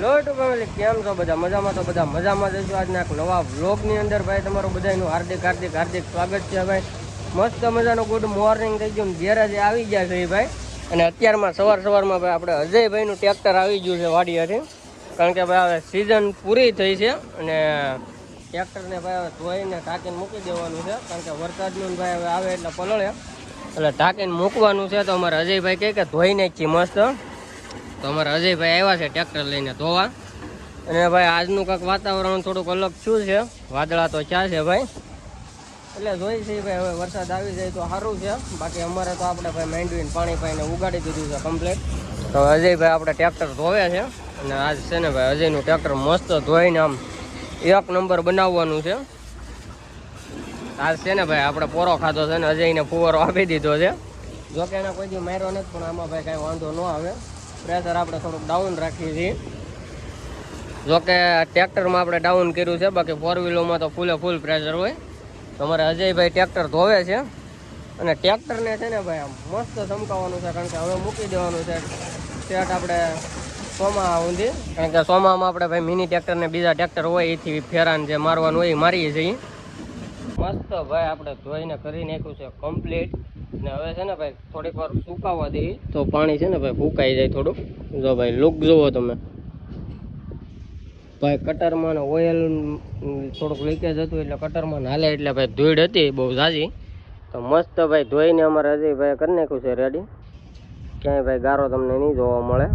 લોટ family કેમ છો બધા મજામાં? તો બધા મજામાં જઈશું. આજના એક નવા વ્લોગની અંદર ભાઈ તમારું બધાનું હાર્દિક હાર્દિક હાર્દિક સ્વાગત છે ભાઈ. મસ્ત મજાનું ગુડ મોર્નિંગ થઈ ગયું. ગેરેજે આવી ગયા છે ભાઈ. અને અત્યારમાં સવારમાં ભાઈ આપણે અજયભાઈનું ટ્રેક્ટર આવી ગયું છે વાડિયાથી. કારણ કે ભાઈ હવે સિઝન પૂરી થઈ છે અને ટ્રેક્ટરને ભાઈ હવે ધોઈને ટાંકીને મૂકી દેવાનું છે. કારણ કે વરસાદનું ભાઈ હવે આવે એટલે પલળે એટલે ટાંકીને મૂકવાનું છે. તો અમારે અજયભાઈ કહે કે ધોઈ નાખીએ મસ્ત. તો અમારે અજયભાઈ આવ્યા છે ટ્રેક્ટર લઈને ધોવા. અને ભાઈ આજનું કાંઈક વાતાવરણ થોડુંક અલગ શું છે, વાદળા તો ક્યાં છે ભાઈ, એટલે જોઈ છે ભાઈ હવે વરસાદ આવી જાય તો સારું છે. બાકી અમારે તો આપણે ભાઈ માંડવીને પાણી પાઈને ઉગાડી દીધું છે કમ્પ્લીટ. તો અજયભાઈ આપણે ટ્રેક્ટર ધોવે છે અને આજ છે ને ભાઈ અજયનું ટ્રેક્ટર મસ્ત ધોઈને આમ એક નંબર બનાવવાનું છે. આજ છે ને ભાઈ આપણે પોરો ખાધો છે ને અજયને ફુવારો આપી દીધો છે. જોકે એને કોઈ દી માર્યો નથી પણ આમાં ભાઈ કાંઈ વાંધો ન આવે. પ્રેશર આપણે થોડુંક ડાઉન રાખીએ છીએ. જોકે ટ્રેક્ટરમાં આપણે ડાઉન કર્યું છે, બાકી ફોર વ્હીલોમાં તો ફૂલ પ્રેશર હોય. તો અમારે અજયભાઈ ટ્રેક્ટર ધોવે છે અને ટ્રેક્ટરને છે ને ભાઈ આમ મસ્ત ચમકાવવાનું છે. કારણ કે હવે મૂકી દેવાનું છે સેટ આપણે સોમા ઊંધી. કારણ કે સોમામાં આપણે ભાઈ મિની ટ્રેક્ટરને બીજા ટ્રેક્ટર હોય એથી ફેરાન જે મારવાનું હોય એ મારીએ છીએ. મસ્ત ભાઈ આપણે ધોઈને કરી નાખ્યું છે કમ્પ્લીટ. ને હવે છે ને ભાઈ થોડીક વાર સુકાવા દઈએ તો પાણી છે ને ભાઈ ફૂંકાઈ જાય થોડુંક. જો ભાઈ લુક જુઓ તમે ભાઈ. કટરમાં ઓઇલ થોડુંક લીકેજ હતું એટલે કટરમાં હાલે એટલે ભાઈ ધૂળ હતી બહુ ઝાઝી. તો મસ્ત ભાઈ ધોઈને અમારે અજયભાઈ કરી નાખ્યું છે રેડી. ક્યાંય ભાઈ ગારો તમને નહીં જોવા મળે.